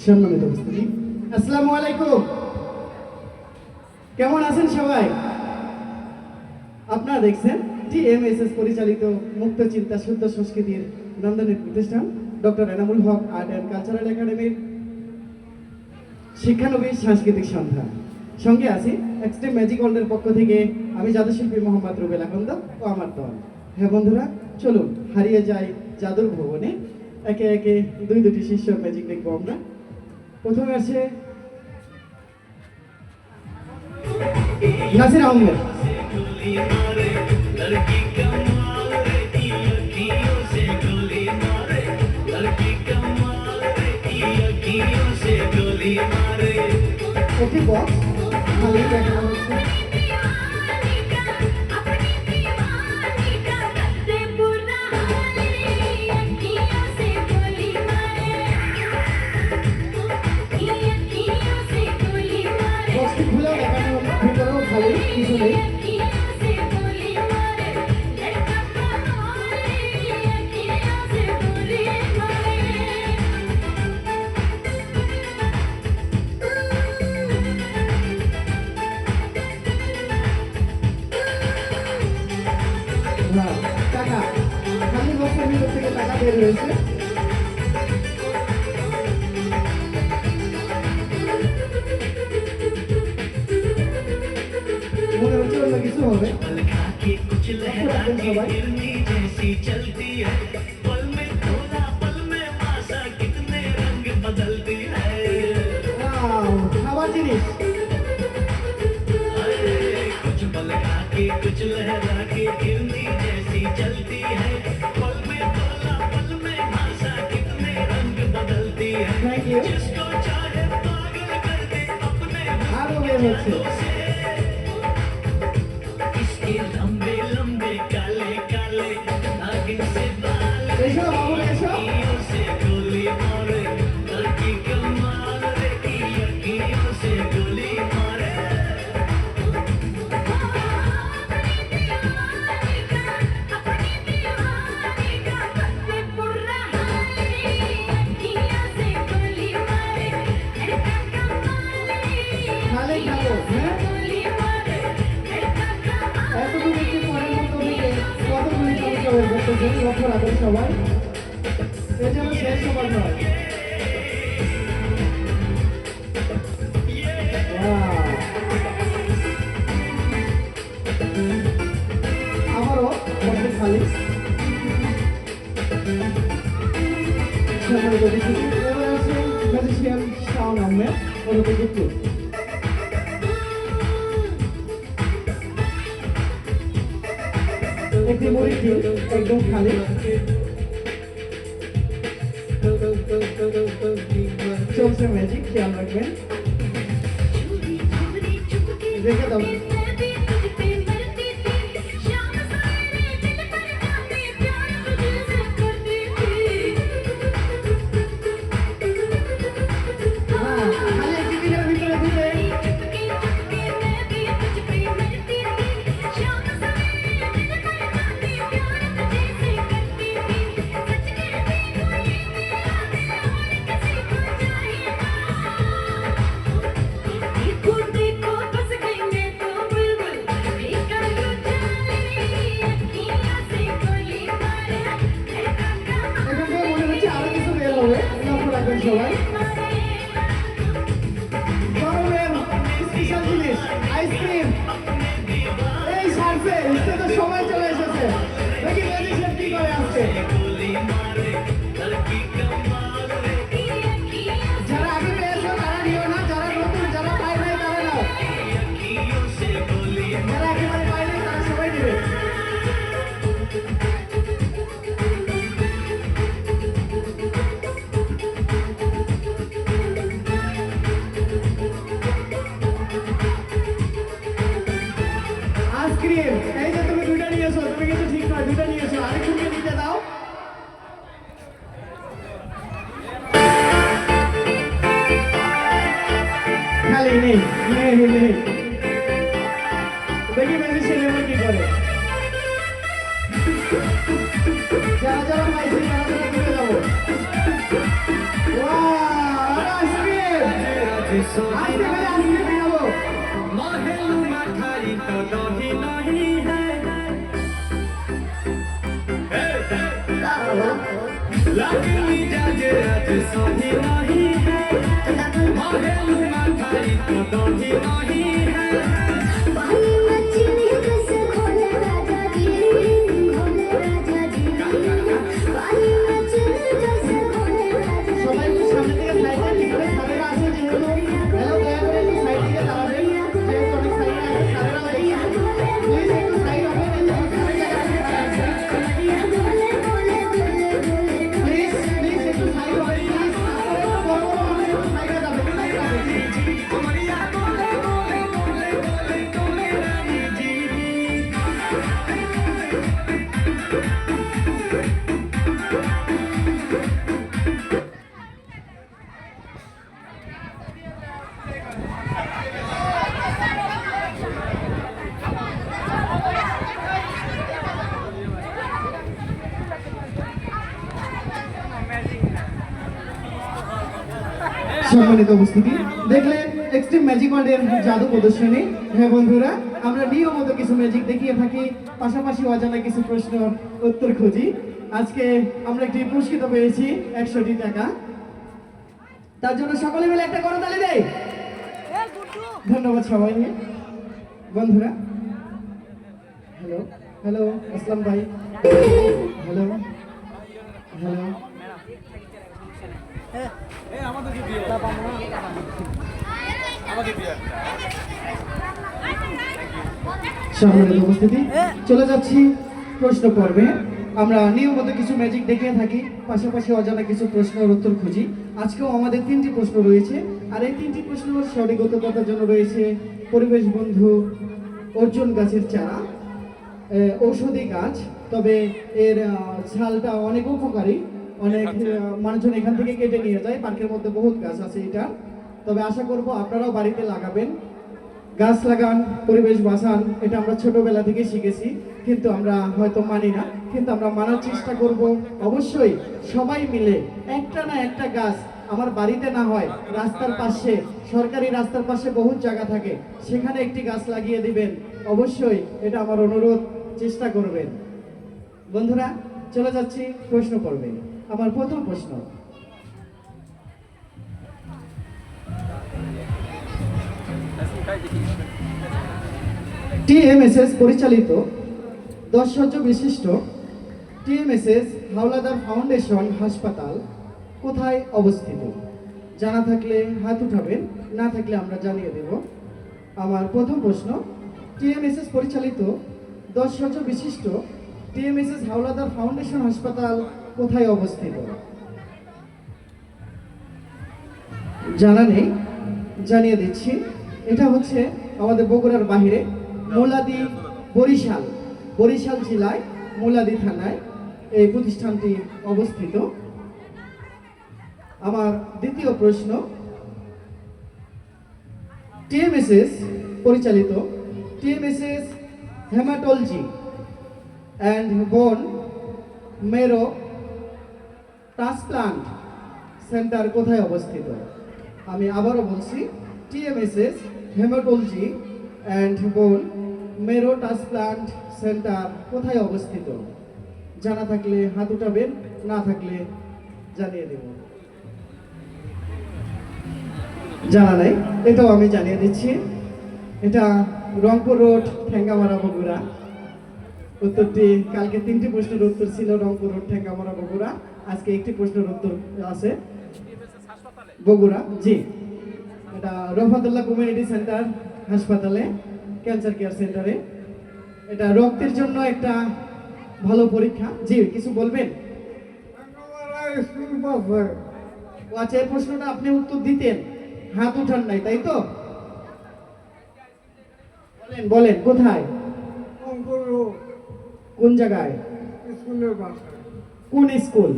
সম্মানিত উপস্থিতি, আসসালামু আলাইকুম। কেমন আছেন সবাই? আপনারা দেখছেন টিএমএসএস পরিচালিত মুক্ত চিন্তা শুদ্ধ সংস্কৃতির নান্দনিক প্রতিষ্ঠান doctor Enamul Haq art and cultural একাডেমির শিক্ষানবিশ সাংস্কৃতিক সন্ধ্যা। সঙ্গে আছি এক্সট্রিম ম্যাজিক ওয়ার্ল্ডের পক্ষ থেকে আমি জাদুশিল্পী মোহাম্মদ রুবেল আকন্দ ও আমার দল। হ্যাঁ বন্ধুরা, চলুন হারিয়ে যাই জাদুর ভবনে। একে একে দুটি শিষ্য ম্যাজিক দেখবো আমরা। প্রথমে আছে নাসির আহমেদ। একটি বক্স খালি দেখানো হচ্ছে। বক্সটি খুলেও দেখানো হলো, ভিতরেও খালি, কিছু নেই। টাকা খালি বক্সের ভিতর থেকে টাকা বের হয়েছে। মনে হচ্ছে অন্য কিছু হবে। সবাই খাবার জিনিস। कुछ लहरा के गिरनी जैसी चलती है, पल में बोला पल में भाषा कितने रंग बदलती है, जिसको चाहे पागल कर दे अपने हाथों से। इसके लंबे लंबे काले काले नागिन से बाल, अखियों से गोली मारे लड़की कमाल रे की, अखियों से गोली मारे। লক্ষ্য রাখবেন সবাই, এই যেন শেষ সবার নয়। আবারও বক্সে খালি। এবার আছে ম্যাজিশিয়ান শাওন আহমেদ পরবর্তী। একটি মরিচ একদম খালি। চলছে ম্যাজিক, খেয়াল রাখবেন। রেখে দাও। সবাই গরমের স্পেশাল জিনিস আইসক্রিম, এই সার্ফে তো সময় চলে এসেছে। দেখি ম্যাজিশিয়ান কি করে আসছে। যারা আগে পেয়েছো তারা নিও না, যারা নতুন যারা পায় নাই তারা নাও, যারা একেবারে পায় নাই তারা সবাই নেবে। এই যে তুমি দুইটা নিয়েছো, তুমি কিন্তু ঠিক নয়, দুইটা নিয়েছো, আরেকজনকে নিতে দাও। খালি নেই, দেখি ম্যাজিশিয়ান এবার কি করে। যারা যারা পাইছি তারা তারা ঘুরে যাবো। আস্তে করে যাবো। लगनी जागे आज सोही नहीं है महलू माथाई तो दोही नहीं है पानी मछली जैसे खोले राजा जी पानी मछली जैसे खोले राजा সবাই একটু সামনে থেকে সাইডে দিকে সারেরা আছে যেহেতু হ্যালো দয়া করে একটু সাইড দিকে দাঁড়াবেন যেহেতু অনেক সাইডে আছে সারেরা প্লিজ একটু সাইড হবে প্লিজ প্লিজ একটু সাইড হবে প্লিজ বড় বড় মানুষ একটু সাইডে যাবেন कमरिया बोले बोले बोले बोले बोले रानी जी সম্মানিত উপস্থিতি দেখলেন এক্সট্রিম ম্যাজিক ওয়ার্ল্ডের জাদু প্রদর্শনী। হ্যাঁ বন্ধুরা, আমরা নিয়মিত কিছু ম্যাজিক দেখিয়ে থাকি, পাশাপাশি অজানা কিছু প্রশ্ন উত্তর খুঁজি। আজকে আমরা একটি পুরস্কৃত পেয়েছি 100টি টাকা। তার জন্য সকলে মিলে একটা করতালি দেই। ধন্যবাদ সবাই। বন্ধুরা হ্যালো হ্যালো আসলাম ভাই হ্যালো হ্যালো সম্মানিত উপস্থিতি, চলে যাচ্ছি প্রশ্ন পর্বে। আমরা নিয়মিত কিছু ম্যাজিক দেখিয়ে থাকি, পাশাপাশি অজানা কিছু প্রশ্নের উত্তর খুঁজি। আজকেও আমাদের 3টি প্রশ্ন রয়েছে, আর এই 3টি প্রশ্ন সঠিক উত্তর করার জন্য রয়েছে পরিবেশ বন্ধু অর্জুন গাছের চারা, ঔষধি গাছ। তবে এর ছালটা অনেক উপকারী, অনেক মানুষজন এখান থেকে কেটে নিয়ে যায়। পার্কের মধ্যে বহুত গাছ আছে এটা। তবে আশা করব আপনারাও বাড়িতে লাগাবেন। গাছ লাগান, পরিবেশ বাঁচান, এটা আমরা ছোটবেলা থেকে শিখেছি, কিন্তু আমরা হয়তো মানি না, কিন্তু আমরা মানার চেষ্টা করব। অবশ্যই সবাই মিলে একটা না একটা গাছ, আমার বাড়িতে না হয় রাস্তার পাশে, সরকারি রাস্তার পাশে বহুত জায়গা থাকে, সেখানে একটি গাছ লাগিয়ে দিবেন। অবশ্যই এটা আমার অনুরোধ, চেষ্টা করবেন। বন্ধুরা চলে যাচ্ছি প্রশ্ন পর্বে। আমার প্রথম প্রশ্ন, টিএমএসএস পরিচালিত 10 শয্যা বিশিষ্ট টিএমএসএস হাওলাদার ফাউন্ডেশন হাসপাতাল কোথায় অবস্থিত? জানা থাকলে হাত উঠাবেন, না থাকলে আমরা জানিয়ে দেব। আমার প্রথম প্রশ্ন, টিএমএসএস পরিচালিত 10 শয্যা বিশিষ্ট টিএমএসএস হাওলাদার ফাউন্ডেশন হাসপাতাল কোথায় অবস্থিত? জানা নেই, জানিয়ে দিচ্ছি। এটা হচ্ছে আমাদের বগুড়ার বাইরে, মোলাদি, বরিশাল জেলায় মোলাদি থানায় এই প্রতিষ্ঠানটি অবস্থিত। আমার দ্বিতীয় প্রশ্ন, টিএমএসএস পরিচালিত টিএমএসএস হেমাটোলজি অ্যান্ড বোন মেরো ট্রান্সপ্লান্ট সেন্টার কোথায় অবস্থিত? আমি আবারও বলছি, টিএমএসএস হেমাটোলজি অ্যান্ড বোন মেরো ট্রান্সপ্লান্ট সেন্টার কোথায় অবস্থিত? জানা থাকলে হাত উঠাবেন, না থাকলে জানিয়ে দেব। জানা নাই, এটাও আমি জানিয়ে দিচ্ছি। এটা রংপুর রোড, ঠেঙ্গামারা, বগুড়া। উত্তরটি, কালকে 3টি প্রশ্নের উত্তর ছিল রংপুর রোড, ঠেঙ্গামারা, বগুড়া। আজকে একটি প্রশ্নের উত্তর আছে বগুড়া। জি, এটা রফাতুল্লাহ কমিউনিটি সেন্টার হাসপাতালে, ক্যান্সার কেয়ার সেন্টারে। এটা রক্তের জন্য একটা ভালো পরীক্ষা। জি, কিছু বলবেন? ও আচ্ছা, এই প্রশ্নটা আপনি উত্তর দিতেন, হাত উঠান নাই, তাই তো? বলেন বলেন, কোথায়, কোন জায়গায়, কোন স্কুল?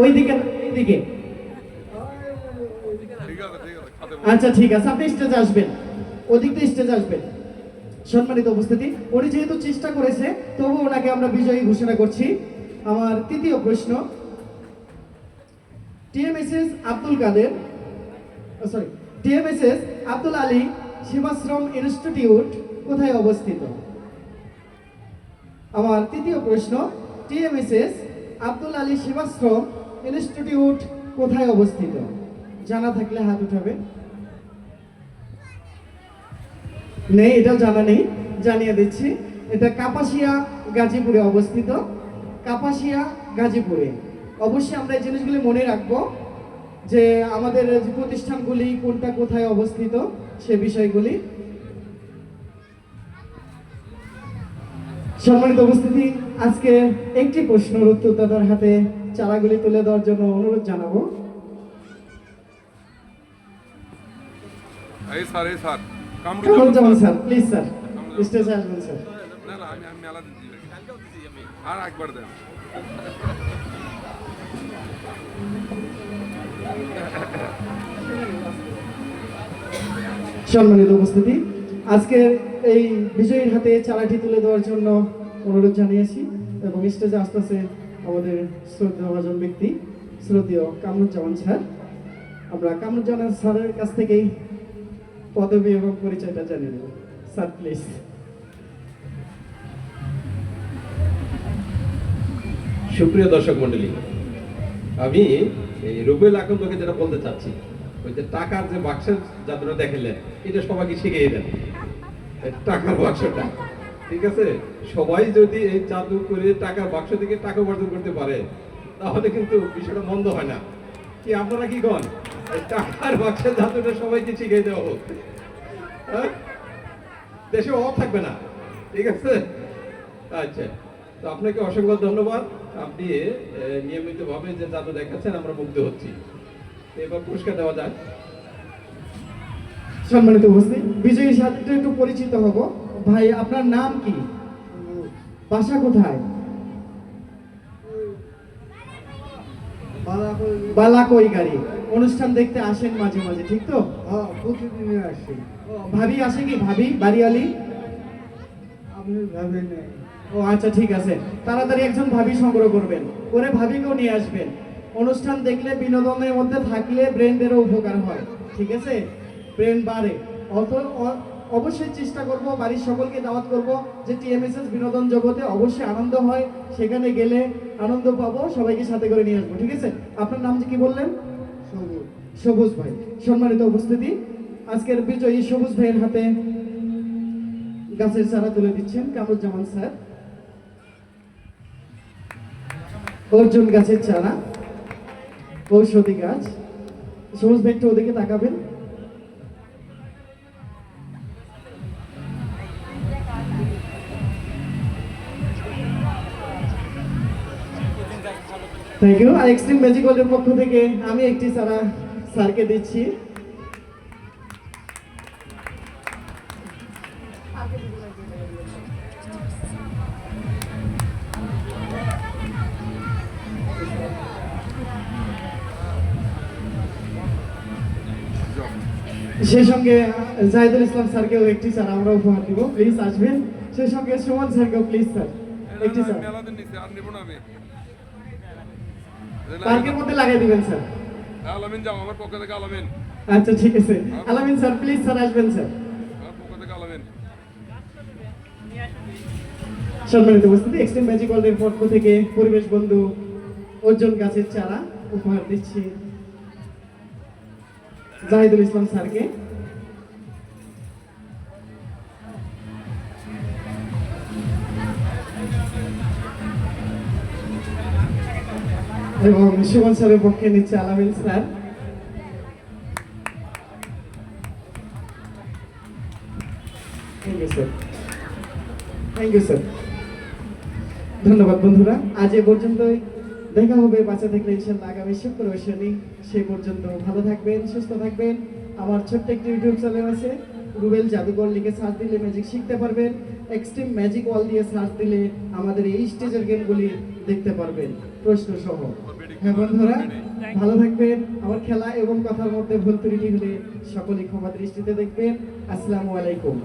ওইদিকে, এইদিকে? আচ্ছা ঠিক আছে, আপনি স্টেজে আসবেন, ওদিক দিয়ে স্টেজে আসবেন। সম্মানিত উপস্থিতি, উনি যেহেতু চেষ্টা করেছে, তবু ওনাকে আমরা বিজয়ী ঘোষণা করছি। আমার তৃতীয় প্রশ্ন, TMSS Abdul Kader sorry TMSS Abdul Ali Sebashram institute কোথায় অবস্থিত? আমার তৃতীয় প্রশ্ন, টিএমএসএস আব্দুল আলী সেবাশ্রম ইনস্টিটিউট কোথায় অবস্থিত? জানা থাকলে হাত উঠাবে। নেই, এটাও জানা নেই, জানিয়ে দিচ্ছি। এটা কাপাসিয়া গাজীপুরে অবস্থিত। কাপাসিয়া গাজীপুরে। অবশ্যই আমরা এই জিনিসগুলি মনে রাখবো যে আমাদের যে প্রতিষ্ঠানগুলি কোনটা কোথায় অবস্থিত সে বিষয়গুলি। সম্মানিত উপস্থিতি, আজকে একটি প্রশ্নের উত্তর দাদার হাতে চারাগুলি তুলে দেওয়ার জন্য অনুরোধ জানাবো। এই sir Kamruzzaman sir, please sir স্টেজে আসবেন স্যার। না না আমি মেলা দিচ্ছি আর একবার দেন। সম্মানিত উপস্থিতি, আজকের এই বিজয়ীর হাতে চারাটি তুলে দেওয়ার জন্য অনুরোধ জানিয়েছি এবং স্টেজে আসতেছে আমাদের শ্রদ্ধাভাজন ব্যক্তি শ্রদ্ধেয় কামরুজ্জামান স্যার। আমরা কামরুজ্জামান স্যারের কাছ থেকেই পদবি এবং পরিচয়টা জানিয়ে নেব। Sir please. সুপ্রিয় দর্শক মন্ডলী, আমি এই রুবেল আকন্দকে যেটা বলতে চাচ্ছি, ওই যে টাকার যে বাক্সের জাদুটা দেখালেন, এটা সবাইকে শিখিয়ে দেন। এই টাকার বাক্সটা, ঠিক আছে, সবাই যদি এই জাদু করে টাকার বাক্স থেকে টাকা উপার্জন করতে পারে তাহলে কিন্তু বিষয়টা মন্দ হয় না। কি আপনারা কি কন? এই টাকার বাক্সের জাদুটা সবাইকে শিখিয়ে দেওয়া হোক, হ্যাঁ? দেশে অভাব থাকবে না, ঠিক আছে? আচ্ছা, তো আপনাকে অসংখ্য ধন্যবাদ। আপনি নিয়মিতভাবে যে জাদু দেখাচ্ছেন আমরা মুগ্ধ হচ্ছি। এবার পুরস্কার দেওয়া যায়। সম্মানিত উপস্থিতি, বিজয়ীর সাথে একটু পরিচিত হব। ভাই, আপনার নাম কি? বাসা কোথায়? বালাকই গাড়ি। অনুষ্ঠান দেখতে আসেন মাঝে মাঝে, ঠিক তো? প্রতিদিনই আসি। ভাবি আসে কি? ভাবি বাড়িওয়ালি? আপনি ভাবে নেই। ও আচ্ছা, ঠিক আছে। তাড়াতাড়ি একজন ভাবি সংগ্রহ করবেন, করে ভাবিকেও নিয়ে আসবেন। অনুষ্ঠান দেখলে, বিনোদনের মধ্যে থাকলে ব্রেনদেরও উপকার হয়, ঠিক আছে? ব্রেন বাড়ে। অবশ্যই চেষ্টা করব, বাড়ির সকলকে দাওয়াত করব যে টিএমএসএস বিনোদন জগতে অবশ্যই আনন্দ হয়, সেখানে গেলে আনন্দ পাবো, সবাইকে সাথে করে নিয়ে আসবো, ঠিক আছে? আপনার নাম কি বললেন? সবুজ। সবুজ ভাই। সম্মানিত উপস্থিতি, আজকের বিজয়ী সবুজ ভাইয়ের হাতে গাছের চারা তুলে দিচ্ছেন কামরুজ্জামান স্যার। অর্জুন গাছের চারা, ঔষধি গাছ। সবুজ ভাই একটু ওদিকে তাকাবেন। Thank you. আর এক্সট্রিম ম্যাজিক ওয়ার্ল্ডের পক্ষ থেকে আমি একটি চারা স্যারকে দিচ্ছি। সেই সঙ্গে জাহিদুল ইসলাম স্যারকেও একটি চারা আমরা উপহার দিব, প্লিজ আসবেন। সেই সঙ্গে সুমন স্যারকেও প্লিজ স্যার একটি চারা মেলা দিন নিচে আর নেব না আমি। পার্কের মধ্যে লাগাই দিবেন স্যার। আলামিন যাও, আমার পক্ষ থেকে আলামিন, আচ্ছা ঠিক আছে। আলামিন স্যার প্লিজ স্যার আসবেন স্যার। আমার পক্ষ থেকে আলামিন। সম্মানিত উপস্থিতি, এক্সট্রিম ম্যাজিক ওয়ার্ল্ডের পক্ষ থেকে পরিবেশ বন্ধু অর্জুন গাছের চারা উপহার দিচ্ছি জাহিদুল ইসলাম স্যারকে। এবং সুমন স্যারের পক্ষে নিচ্ছে Alamin sir. Thank you sir, thank you sir. ধন্যবাদ বন্ধুরা, আজ এ পর্যন্তই। দেখা হবে বাচ্চা থাকলে ইনশাল্লাহ আগামী শুক্রবার শনি। সেই পর্যন্ত ভালো থাকবেন, সুস্থ থাকবেন। আমার ছোট্ট একটি ইউটিউব চ্যানেল আছে, রুবেল জাদুঘর লিখে সার্চ দিলে ম্যাজিক শিখতে পারবেন। এক্সট্রিম ম্যাজিক ওয়াল দিয়ে সার্চ দিলে আমাদের এই স্টেজের গেমগুলি দেখতে পারবেন প্রশ্ন সহ। হ্যাঁ বন্ধুরা, ভালো থাকবেন। আমার খেলা এবং কথার মধ্যে ভুল ত্রুটি হলে সকলেই ক্ষমা দৃষ্টিতে দেখবেন। আসসালামু আলাইকুম।